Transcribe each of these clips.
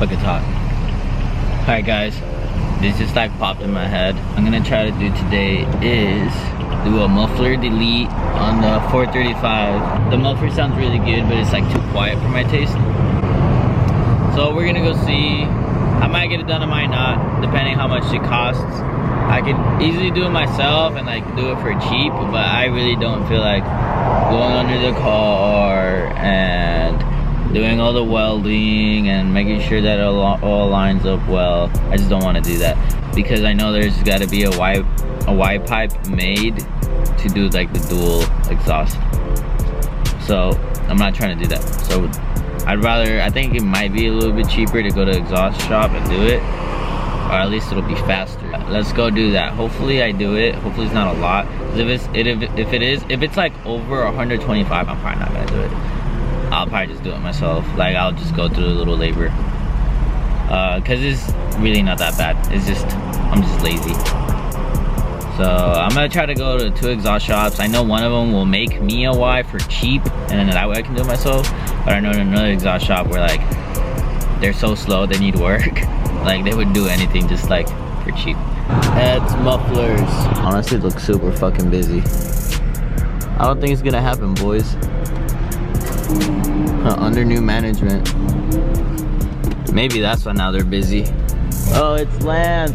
fucking hot. Alright guys, this just like popped in my head. I'm gonna try to do today is do a muffler delete on the 435. The muffler sounds really good, but it's like too quiet for my taste. So we're gonna go see. I might get it done, I might not, depending how much it costs. I could easily do it myself and like do it for cheap, but I really don't feel like going under the car and doing all the welding and making sure that it all lines up well. I just don't want to do that because I know there's got to be a Y pipe made to do like the dual exhaust. So I'm not trying to do that. So I'd rather, I think it might be a little bit cheaper to go to exhaust shop and do it, or at least it'll be faster. Let's go do that. Hopefully I do it. Hopefully it's not a lot. If it's like over 125, I'm probably not gonna do it. I'll probably just do it myself. Like I'll just go through a little labor. Cause it's really not that bad. It's just, I'm just lazy. So I'm gonna try to go to 2 exhaust shops. I know one of them will make me a Y for cheap, and then that way I can do it myself. But I know another exhaust shop where like, they're so slow, they need work. Like they would do anything just like for cheap. Ed's Mufflers. Honestly, it looks super fucking busy. I don't think it's gonna happen, boys. Under new management. Maybe that's why now they're busy. Oh, it's Lance.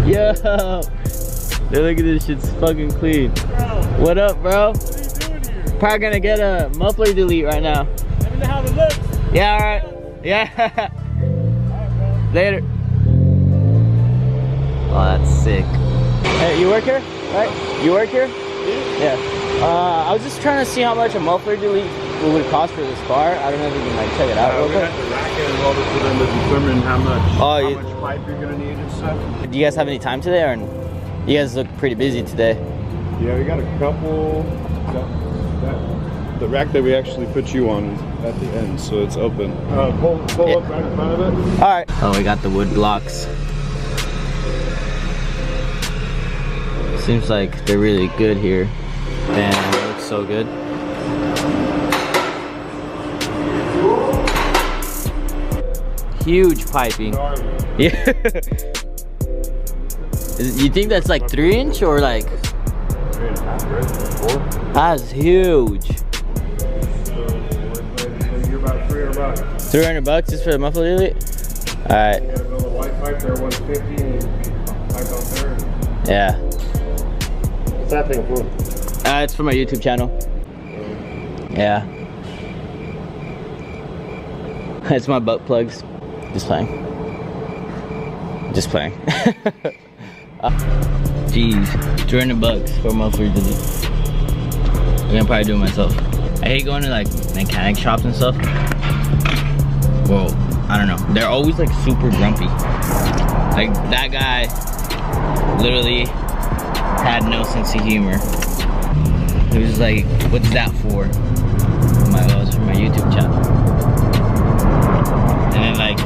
Yo. Dude, look at this shit's fucking clean. Bro. What up, bro? What are you doing here? Probably gonna get a muffler delete right now. Let me know how it looks. Yeah, alright. Yeah. Alright, bro. Later. Oh, that's sick. Hey, you work here? Right? You work here? Yeah. I was just trying to see how much a muffler delete would cost for this car. I don't know if you can like check it out real We quick. have to rack it and weld it for them to determine how much Oh, much pipe you're gonna need and stuff. Do you guys have any time today, or you guys look pretty busy today? Yeah, we got a couple. The rack that we actually put you on is at the end, so it's open. Pull Yeah. up right in front of it. All right. Oh, we got the wood blocks. Seems like they're really good here. Man, it looks so good. Huge piping. Yeah. You think that's like 3-inch or like? 3.5, 4. That's huge. So you're about 300 bucks. 300 bucks just for the muffler delete? All right. You gotta build a white pipe there, 150, and pipe out there. Yeah. What's that thing for? It's for my YouTube channel. Yeah. It's my butt plugs. Just playing. Just playing. Jeez, 300 bucks for a muffler delete. I'm gonna probably do it myself. I hate going to like mechanic shops and stuff. Well, I don't know. They're always like super grumpy. Like that guy literally had no sense of humor. He was like, "What's that for?" I'm like, "Oh, it's for my YouTube channel." And then like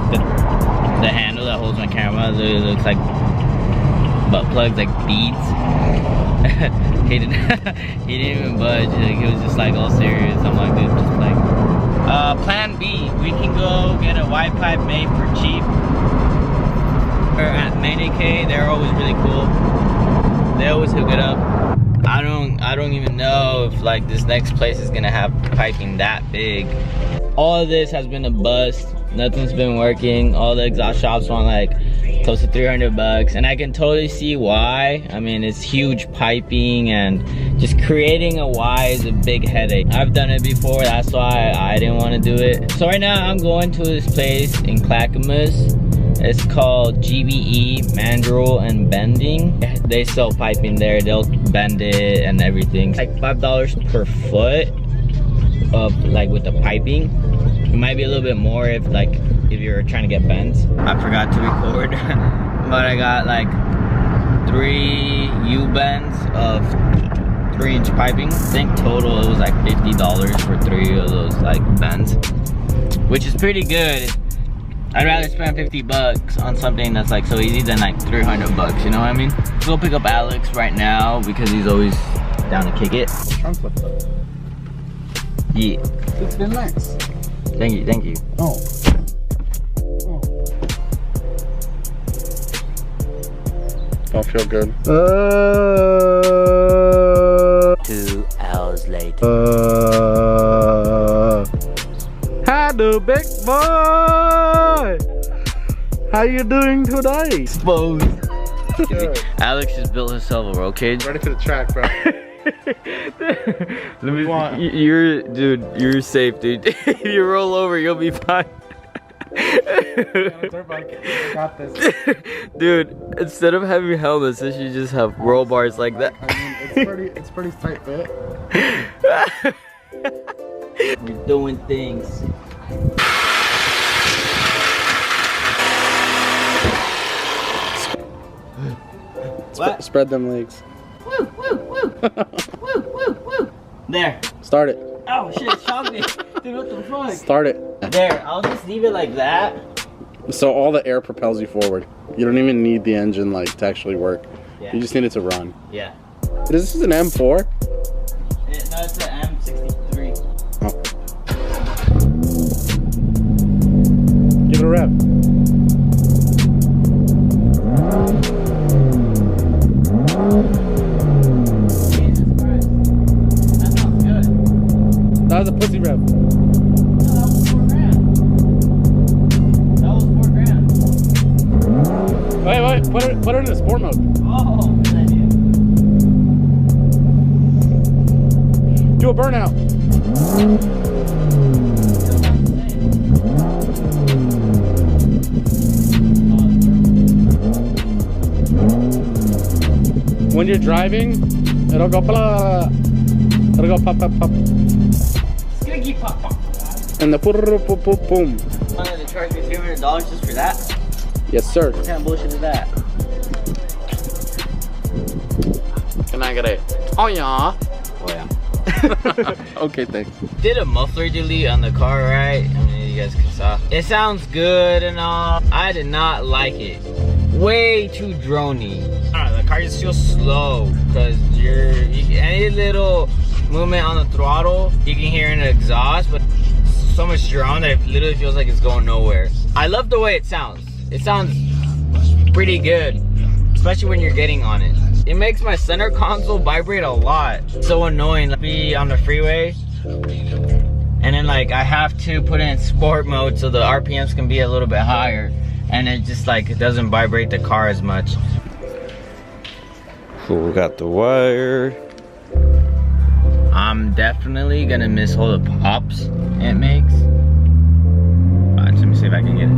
the handle that holds my camera, it looks like butt plugs, like beads. he didn't even budge. Like, he was just like all serious. I'm like, dude, just like. Plan B, we can go get a Y pipe made for cheap. Or at Main AK, they're always really cool. They always hook it up. I don't even know if like this next place is gonna have piping that big. All of this has been a bust. Nothing's been working. All the exhaust shops want like close to 300 bucks, and I can totally see why. I mean, it's huge piping, and just creating a Y is a big headache. I've done it before, that's why I didn't want to do it. So right now I'm going to this place in Clackamas. It's called GBE Mandrel and Bending. They sell piping there. They'll bend it and everything. Like $5 per foot of like with the piping. It might be a little bit more if you're trying to get bends. I forgot to record, but I got like 3 U-bends of 3-inch piping. I think total it was like $50 for 3 of those like bends, which is pretty good. I'd rather spend 50 bucks on something that's like so easy than like 300 bucks, you know what I mean? Let's go pick up Alex right now because he's always down to kick it. Trunk flip up. Yeah. It's been nice. Thank you, thank you. Oh. Don't feel good. 2 hours later. Hi, the big boy. How you doing today? Exposed. Alex just built himself a roll cage. Ready for the track, bro. Let me. You're safe, dude. If you roll over, you'll be fine. Got this. Dude, instead of having helmets, they should just have roll bars like that. I mean, it's pretty tight fit. We're doing things. Spread them legs. Woo, woo, woo. Woo, woo, woo. There. Start it. Oh shit, it shocked me. Dude, what the fuck? Start it. There, I'll just leave it like that. So all the air propels you forward. You don't even need the engine like to actually work. Yeah. You just need it to run. Yeah. This is an M4? No, it's an M63. Oh. Give it a rev. Jesus Christ. That sounds good. That was a pussy rev. No, that was $4 grand. Wait, put it in sport mode. Oh, good idea. Do a burnout. When you're driving, it'll go blah. It'll go pop, pop, pop. Skiggy pop pop. And the boom, boom, boom, boom. Wanted to charge me $300 just for that? Yes, sir. What kind of bullshit is that? Can I get it? Oh, yeah. Oh yeah. Okay, thanks. Did a muffler delete on the car, right? I mean, you guys can saw. It sounds good and all. I did not like it. Way too drony. I don't know, the car just feels slow because any little movement on the throttle, you can hear an exhaust, but so much drone that it literally feels like it's going nowhere. I love the way it sounds. It sounds pretty good, especially when you're getting on it. It makes my center console vibrate a lot. It's so annoying to be on the freeway. And then like I have to put it in sport mode so the RPMs can be a little bit higher. And it just like, it doesn't vibrate the car as much. Cool, we got the wire. I'm definitely gonna miss all the pops it makes. Alright, let me see if I can get it.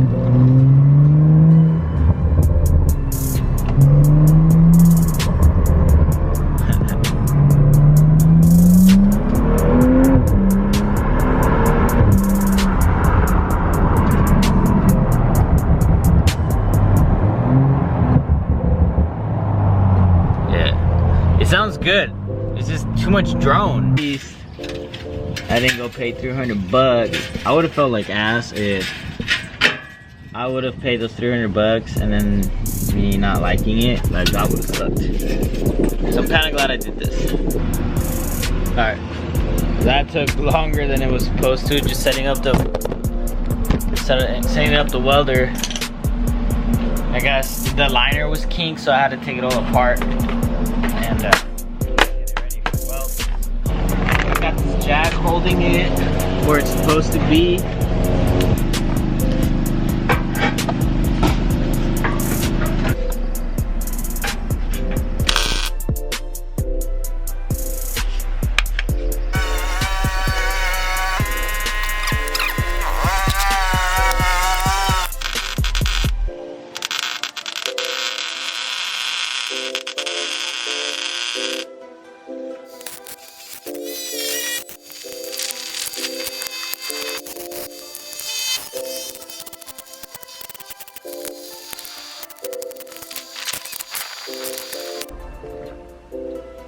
Sounds good. It's just too much drone. I didn't go pay $300. I would have felt like ass if I would have paid those $300 and then me not liking it. Like that would have sucked. So I'm kind of glad I did this. All right, that took longer than it was supposed to. Just setting up the welder. I guess the liner was kinked, so I had to take it all apart and get it ready for weld. I got this jack holding it where it's supposed to be.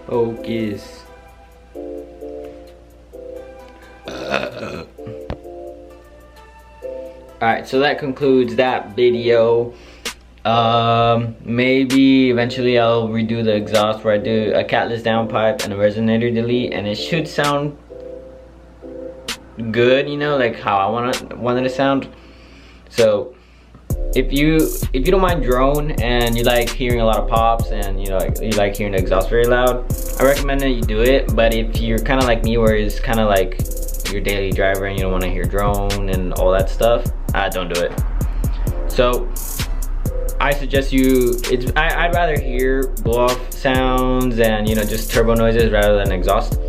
Focus. Alright, so that concludes that video. Maybe eventually I'll redo the exhaust where I do a catless downpipe and a resonator delete, and it should sound good, you know, like how I wanted to sound. So if you don't mind drone and you like hearing a lot of pops and you know, like you like hearing the exhaust very loud, I recommend that you do it. But if you're kind of like me, where it's kind of like your daily driver and you don't want to hear drone and all that stuff, don't do it. So I suggest you, I'd rather hear blow off sounds and, you know, just turbo noises rather than exhaust.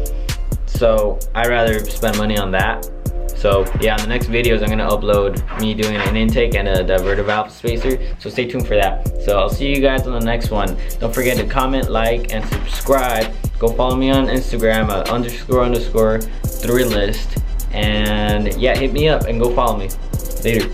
So I'd rather spend money on that. So yeah, in the next videos I'm gonna upload me doing an intake and a diverter valve spacer, so stay tuned for that. So I'll see you guys on the next one. Don't forget to comment, like, and subscribe. Go follow me on Instagram at __thrillist, and yeah, hit me up and go follow me. Later.